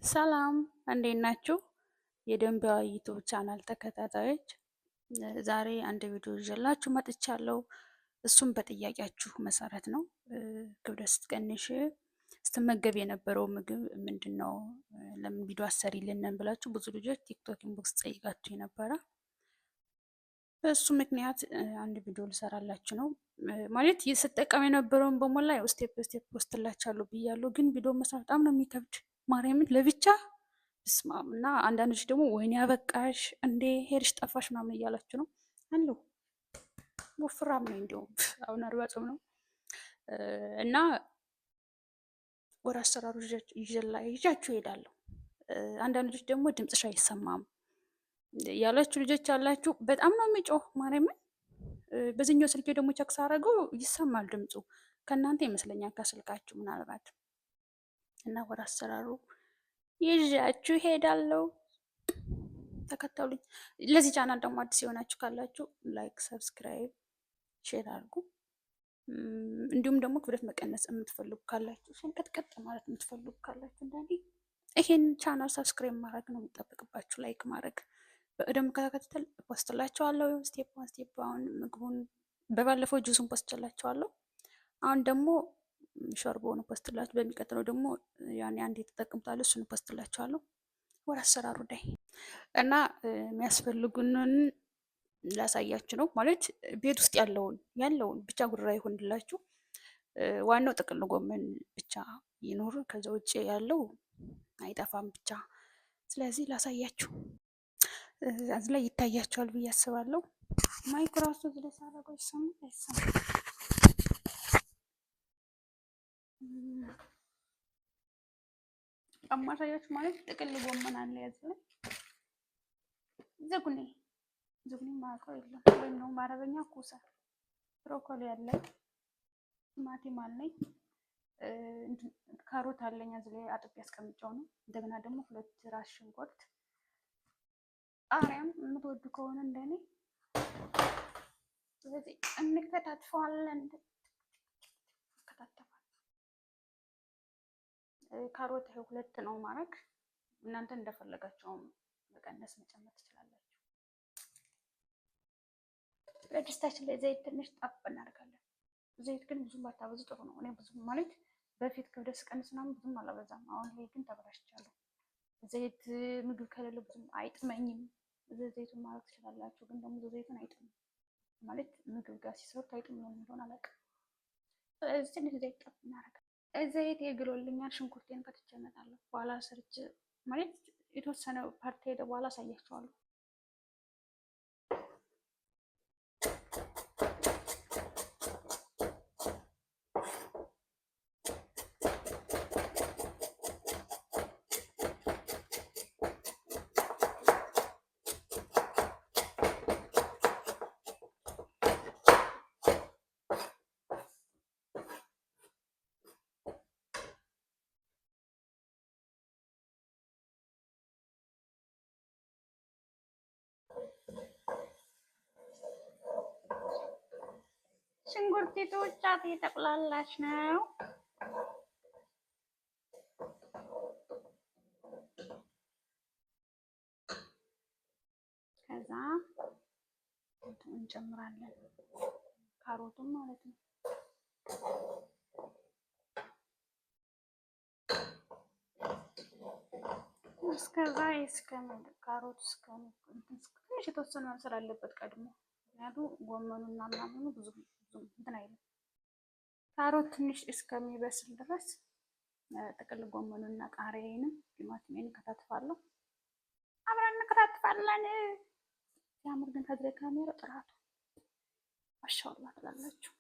ሰላም እንዴት ናችሁ? የደንቢያ ዩቱብ ቻናል ተከታታዮች ዛሬ አንድ ቪዲዮ ይዤላችሁ መጥቻለሁ። እሱም በጥያቄያችሁ መሰረት ነው። ክብደት ስትቀንሽ ስትመገብ የነበረው ምግብ ምንድን ነው? ለምን ቪዲዮ አሰሪልንን ብላችሁ ብዙ ልጆች ቲክቶክ ኢንቦክስ ጠይቃችሁ ነበረ። በእሱ ምክንያት አንድ ቪዲዮ ልሰራላችሁ ነው። ማለት ስጠቀም የነበረውን በሞላ ያው ስቴፕ ስቴፕ ወስድላችኋለሁ ብያለሁ። ግን ቪዲዮ መስራት በጣም ነው የሚከብድ። ማርያምን ለብቻ ስማም እና አንዳንዶች ደግሞ ወይኔ ያበቃሽ እንዴ ሄድሽ ጠፋሽ ምናምን እያላችሁ ነው አለው። ወፍራም ነው እንዲሁም አሁን 40 ጾም ነው እና ወደ አሰራሩ ይዣችሁ እሄዳለሁ። አንዳንዶች ደግሞ ድምፅሽ አይሰማም ያላችሁ ልጆች አላችሁ። በጣም ነው የሚጮህ ማርያምን። በዚህኛው ስልኬ ደግሞ ቸክ ሳደርገው ይሰማል ድምፁ ከእናንተ ይመስለኛል ከስልካችሁ ምናልባት። እና ወደ አሰራሩ ይዣችሁ ሄዳለሁ። ተከተሉኝ። ለዚህ ቻናል ደግሞ አዲስ የሆናችሁ ካላችሁ ላይክ፣ ሰብስክራይብ፣ ሼር አድርጉ። እንዲሁም ደግሞ ክብደት መቀነስ የምትፈልጉ ካላችሁ ሸንቀጥቀጥ ማለት የምትፈልጉ ካላችሁ እንደኔ ይሄን ቻናል ሰብስክራይብ ማድረግ ነው የሚጠበቅባችሁ፣ ላይክ ማድረግ። በቅደም ተከተል ፖስትላችኋለሁ ስቴፕ ባይ ስቴፕ። አሁን ምግቡን በባለፈው ጁሱን ፖስትላችኋለሁ። አሁን ደግሞ ሾርባውን ፖስትላችሁ፣ በሚቀጥለው ደግሞ ያኔ አንድ የተጠቀምታለሁ እሱን ፖስትላችኋለሁ። ወደ አሰራሩ ዳይ እና የሚያስፈልጉንን ላሳያችሁ ነው። ማለት ቤት ውስጥ ያለውን ብቻ ጉራ ይሆንላችሁ። ዋናው ጥቅል ጎመን ብቻ ይኖር፣ ከዛ ውጭ ያለው አይጠፋም ብቻ። ስለዚህ ላሳያችሁ። እዚህ ላይ ይታያችኋል ብዬ አስባለሁ። ማይክሮሶፍት እዚህ ላይ ሳደርገው ይሰማል አይሰማም? አማሳያችሁ ማለት ጥቅል ጎመን አለ ያዝ ላይ ዝጉኒ ማውቀው የለም ወይም ነው በአረበኛ ኩሳ፣ ብሮኮሊ አለ፣ ቲማቲም አለኝ፣ ካሮት አለኝ እዚህ ላይ አጥቤ ያስቀምጨው ነው። እንደገና ደግሞ 2 ራስ ሽንኩርት፣ ቃሪያም የምትወዱ ከሆነ እንደኔ ስለዚህ እንከታትፈዋለን። ካሮት 2 ነው ማድረግ። እናንተ እንደፈለጋችሁም መቀነስ መጨመር ትችላላችሁ። በድስታችን ላይ ዘይት ትንሽ ጣፍ እናደርጋለን። ዘይት ግን ብዙም ባታበዙ ጥሩ ነው። እኔ ብዙም ማለት በፊት ክብደት ስቀንስ ምናምን ብዙም አላበዛም። አሁን ላይ ግን ተበላሽቻለሁ። ዘይት ምግብ ከሌለ ብዙም አይጥመኝም። ዘይቱን ማድረግ ትችላላችሁ፣ ግን ደግሞ ዘይቱን አይጥምም ማለት ምግብ ጋር ሲሰሩት አይጥም ነው የሚሆን አላውቅም። ስለዚህ ትንሽ ዘይት ጣፍ እናደርጋለን። ዘይት የግሎልኛል። ሽንኩርቴን ከትቼ እመጣለሁ። በኋላ ሰርች ማለት የተወሰነ ፓርቲ ሄደ በኋላ አሳያችኋለሁ። ሽንኩርቲቱ ጫት እየጠቅላላች ነው። ከዛ እንጨምራለን ካሮቱን ማለት ነው። እስከዛ ካሮት ትንሽ የተወሰነ መብሰል አለበት ቀድሞ፣ ምክንያቱም ጎመኑና ምናምኑ ብዙ እንትን አይልም። ካሮት ትንሽ እስከሚበስል ድረስ ጥቅል ጎመኑና ቃሪያዬንም ቲማቲሜን ከታትፋለሁ። አብረን እንከታትፋለን። ሲያምር ግን ከዚህ ካሜራ ጥራቱ ማሻአላህ ትላላችሁ።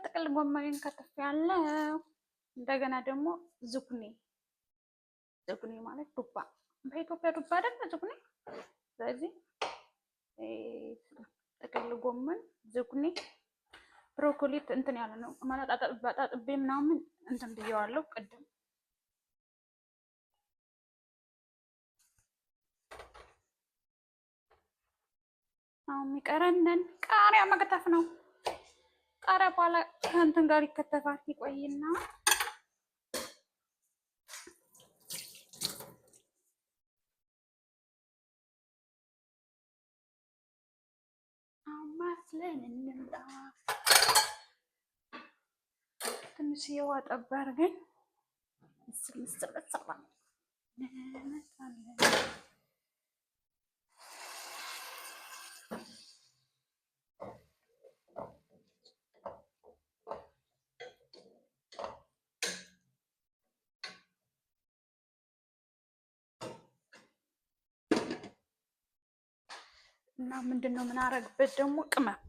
ጥቅል ጎመኔን ከተፍ ያለው እንደገና ደግሞ ዝኩኒ ማለት ዱባ በኢትዮጵያ ዱባ አይደል ዝኩኒ። ስለዚህ ጥቅል ጎመን ዝኩኒ ብሮኮሊ እንትን ያለ ነው ማጣጣጥቤ ምናምን እንትን ብየዋለሁ ቅድም። አሁን የሚቀረንን ቃሪያ መክተፍ ነው። ቃሪያ በኋላ ከእንትን ጋር ይከተፋል። ይቆይና አማስለን እንምጣ። ትንሽ የዋ ጠብ አድርገን ምስር በሰራ እንመጣለን። እና ምንድነው የምናደርግበት ደግሞ ቅመም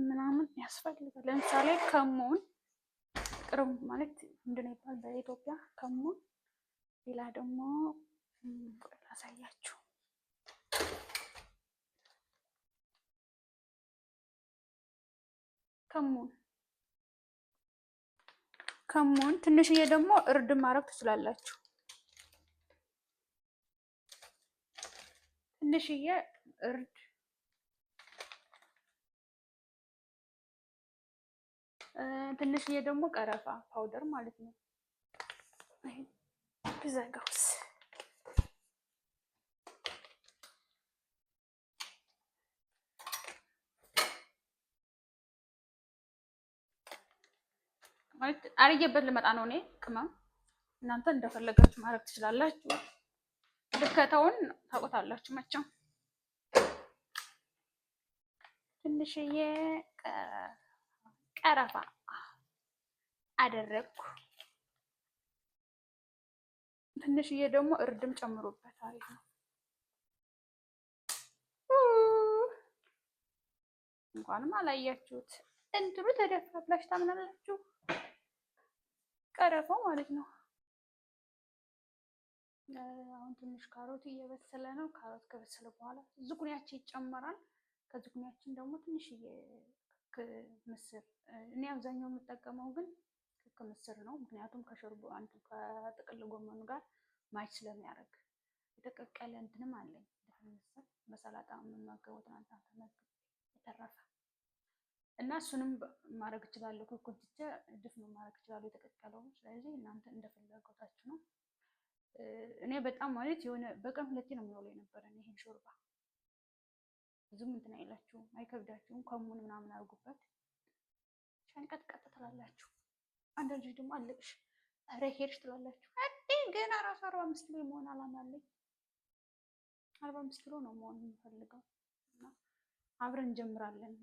ምናምን ያስፈልጋል። ለምሳሌ ከሙን ቅርብ ማለት ምንድነው ይባል በኢትዮጵያ ከሙን። ሌላ ደግሞ ላሳያችሁ ከሙን ትንሽዬ ደግሞ እርድ ማድረግ ትችላላችሁ። ትንሽዬ እርድ ትንሽዬ ደግሞ ቀረፋ ፓውደር ማለት ነው። ብዘጋውስ ማለት አርጌበት ልመጣ ነው እኔ ቅመም። እናንተ እንደፈለጋችሁ ማድረግ ትችላላችሁ። ልከታውን ታውቁታላችሁ መቼም። ትንሽዬ ቀረፋ አደረግኩ። ትንሽዬ ደግሞ እርድም ጨምሮበት አሪፍ ነው። እንኳንም አላያችሁት እንትኑ ተደፋ ብላችሁ ታምናላችሁ። ቀረፋው ማለት ነው። አሁን ትንሽ ካሮት እየበሰለ ነው። ካሮት ከበሰለ በኋላ ዝኩኒያችን ይጨመራል። ከዝኩኒያችን ደግሞ ትንሽዬ ምስር። እኔ አብዛኛው የምጠቀመው ግን ክክ ምስር ነው። ምክንያቱም ከሾርቦ አንዱ ከጥቅል ጎመኑ ጋር ማች ስለሚያደርግ። የተቀቀለ እንትንም አለኝ ምስር በሰላጣ የምመገበው ትናንት የተረፈ እና እሱንም ማድረግ እችላለሁ። ክኩን ትቼ ድፍን ማድረግ እችላለሁ የተቀቀለው። ስለዚህ እናንተ እንደፈለጋችሁ ነው። እኔ በጣም ማለት የሆነ በቀን 2 ነው የሚውለው የነበረ ይሄን ሾርባ። ብዙም እንትን አይላችሁም፣ አይከብዳችሁም። ከሙን ምናምን አድርጉበት። ሸንቀጥቀጥ ትላላችሁ። አንዳንድ ልጅ ደግሞ አለቅሽ ኧረ ሄድሽ ትላላችሁ። ገና ራሱ 45 ኪሎ መሆን አላማ አለኝ። 45 ኪሎ ነው መሆን የምፈልገው እና አብረን እንጀምራለን።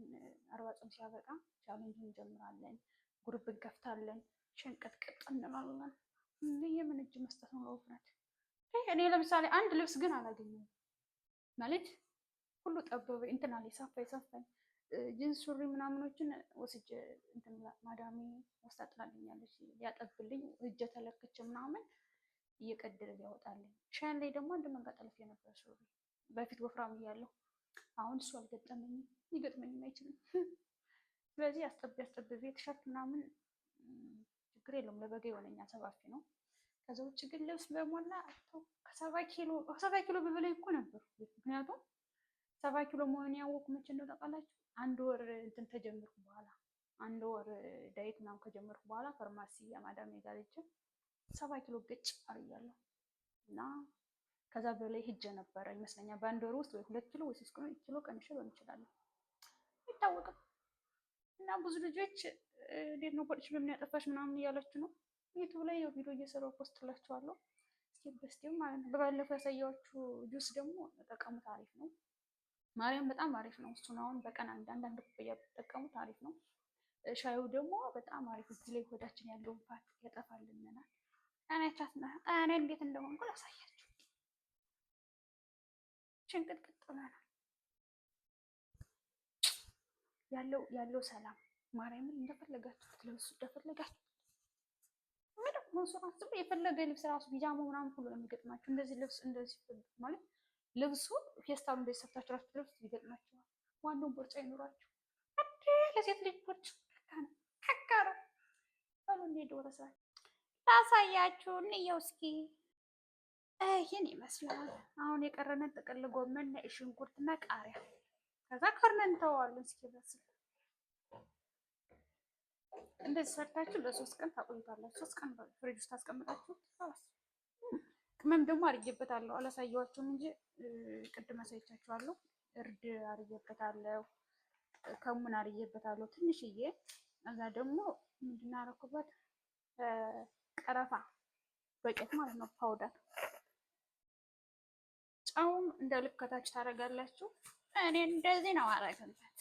40 ጾም ሲያበቃ ቻሌንጅ እንጀምራለን። ግሩፕ እንከፍታለን። ሸንቀጥቀጥ እንላለን። የምን እጅ መስጠት ነው ለውፍረት። እኔ ለምሳሌ አንድ ልብስ ግን አላገኘሁም ማለት ሁሉ ጠበበ እንትና ላይ ሰፋኝ። ጂንስ ሱሪ ምናምኖችን ወስጄ እንትን ማዳሜ ወስዳ ጥላልኛለች ሊያጠብልኝ እጀ ተለክቼ ምናምን እየቀደለ ሊያወጣልኝ። ሻን ላይ ደግሞ አንድ መንጋጠለፍ የነበረ ሱሪ በፊት ወፍራም እያለሁ፣ አሁን እሱ አልገጠመኝም፣ ሊገጥመኝም አይችልም። ስለዚህ አስጠብቤ ቲሸርት ምናምን ችግር የለውም ለበጋ የሆነኛ ሰባፊ ነው። ከዛ ውጭ ግን ልብስ በሞላ ከ70 ኪሎ በበላይ እኮ ነበር። ምክንያቱም 70 ኪሎ መሆን ያወቁ መቼ እንደው ታውቃላችሁ? 1 ወር እንትን ተጀመርኩ በኋላ 1 ወር ዳይት ምናምን ከጀመርኩ በኋላ ፋርማሲ የማዳም ጋርቼ 70 ኪሎ ገጭ አርያለሁ እና ከዛ በላይ ሂጄ ነበረ ይመስለኛል። በ1 ወር ውስጥ ወይ 2 ኪሎ ወይ 3 ኪሎ ቀንሼ ሊሆን ይችላል አይታወቅም። እና ብዙ ልጆች እንዴት ነው ቆጥሽ በምን ያጠፋሽ ምናምን እያላችሁ ነው። ዩቲዩብ ላይ ያው ቪዲዮ እየሰራሁ ፖስትላችኋለሁ። ስቴፕ በስቴፕ ማለት ነው። በባለፈው ያሳያችሁ ጁስ ደግሞ ተጠቀሙት፣ አሪፍ ነው። ማርያም በጣም አሪፍ ነው። እሱን አሁን በቀን አንዳንድ ኩባያ ብትጠቀሙት አሪፍ ነው። ሻዩ ደግሞ በጣም አሪፍ፣ እዚህ ላይ ሆዳችን ያለውን ፋት ያጠፋልናል። እኔ እንዴት እንደሆንኩ ላሳያችሁ። ሽንቅጥቅጥ ብለናል። ያለው ሰላም ማርያምን እንደፈለጋችሁ ትለብሱ እንደፈለጋችሁ ምንም መንሱር አስቡ። የፈለገ ልብስ ራሱ ቢጃማ ምናምን ሁሉ ነው የሚገጥማችሁ። እንደዚህ ልብስ እንደዚህ ማለት ልብሱ ፌስታሉ እንደዚህ ሰርታችሁ ራሱ ልብስ ይገጥማችኋል። ዋናውን ቦርጫ ይኖራችሁ። ለሴት ልጅ ቦርጭ አጋረ ባሉ እንዴት ወደ ስራ ላሳያችሁ እንየው እስኪ። ይህን ይመስላል። አሁን የቀረንን ጥቅል ጎመን፣ ሽንኩርትና ቃሪያ ከዛ ከርነን እንተዋለን እስኪበስል። እንደዚህ ሰርታችሁ ለ3 ቀን ታቆይታላችሁ። 3 ቀን ፍሪጅ ውስጥ ታስቀምጣችሁ። ቅመም ደግሞ አርጌበታለሁ፣ አላሳየኋችሁም እንጂ ቅድም አሳይቻችኋለሁ። እርድ አርጌበታለሁ፣ ከሙን አርጌበታለሁ ትንሽዬ። እዛ ደግሞ ምንድን አደረኩበት? ቀረፋ በቄት ማለት ነው፣ ፓውደር። ጨውም እንደ ልከታች ታደርጋላችሁ። እኔ እንደዚህ ነው አደረግበት።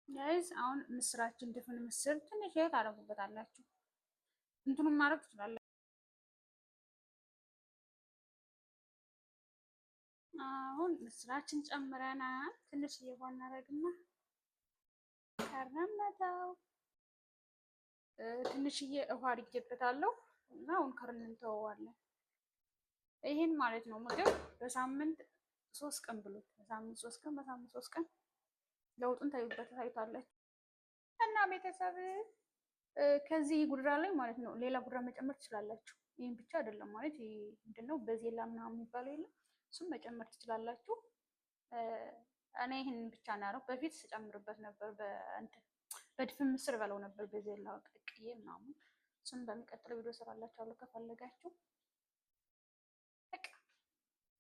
ጋይስ አሁን ምስራችን ድፍን ምስር ትንሽ ታደርጉበታላችሁ። እንትኑን ማድረግ ትችላላችሁ። አሁን ምስራችን ጨምረናል። ትንሽ ውሃ እናደርግና ከርነመተው ትንሽዬ ውሃ አድርጌበታለሁ እና አሁን ከርን እንተወዋለን። ይሄን ማለት ነው ምግብ በሳምንት 3 ቀን ብሉት። በሳምንት 3 ቀን በሳምንት 3 ቀን ለውጡን ታዩታላችሁ። እና ቤተሰብ ከዚህ ጉድራ ላይ ማለት ነው ሌላ ጉድራ መጨመር ትችላላችሁ። ይህን ብቻ አይደለም ማለት ይሄ ምንድነው በዜላ ምናምን የሚባለው የለም፣ እሱም መጨመር ትችላላችሁ። እኔ ይህን ብቻ ነው ያደረኩት። በፊት ስጨምርበት ነበር በድፍን ምስር በለው ነበር በዜላ ቀቅዬ ምናምን። እሱም በሚቀጥለው ቪዲዮ ስራላችኋለሁ ከፈለጋችሁ።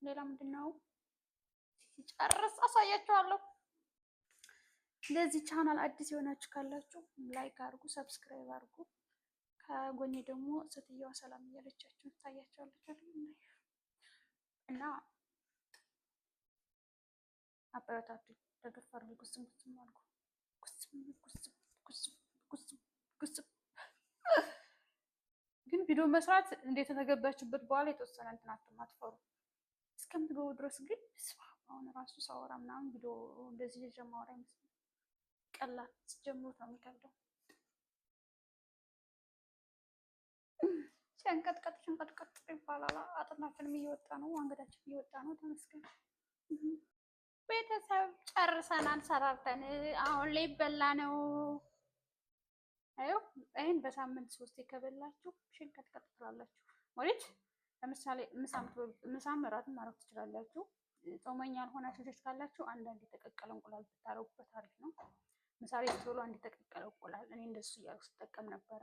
ሌላ ምንድነው ሲጨርስ አሳያችኋለሁ። ለዚህ ቻናል አዲስ የሆናችሁ ካላችሁ ላይክ አድርጉ፣ ሰብስክራይብ አድርጉ። ከጎኔ ደግሞ ሴትዮዋ ሰላም እያለቻችሁ ታያችኋለች እና አበረታቱ፣ ደግፍ አድርጉ፣ ጉስም አድርጉ። ጉስም ግን ቪዲዮ መስራት እንዴት ተገባችሁበት በኋላ የተወሰነ እንትን አትፈሩ እስከምትገቡ ድረስ ግን አሁን ራሱ ሳወራ ምናምን ቪዲዮ እንደዚህ የጀማወራ ይመስላል። ቀላል ስትጀምሩት ነው የሚከብደው። ሸንቀጥቀጥ ይባላል። አጥናችንም እየወጣ ነው፣ አንገታችን እየወጣ ነው። ተመስገን ቤተሰብ ጨርሰናል ሰራርተን። አሁን ላይ ይበላ ነው። አዩ ይሄን በሳምንት 3 ከበላችሁ ሸንቀጥቀጥ ትላላችሁ ማለት። ለምሳሌ ምሳም እራትም ማድረግ ትችላላችሁ። ጾመኛ ያልሆናችሁ ልጆች ካላችሁ አንዳንድ የተቀቀለ እንቁላል ብታረጉበት አሪፍ ነው። ምሳሌ ቶሎ አንድ የተቀቀለ እንቁላል እኔ እንደሱ እያልኩ ስጠቀም ነበረ።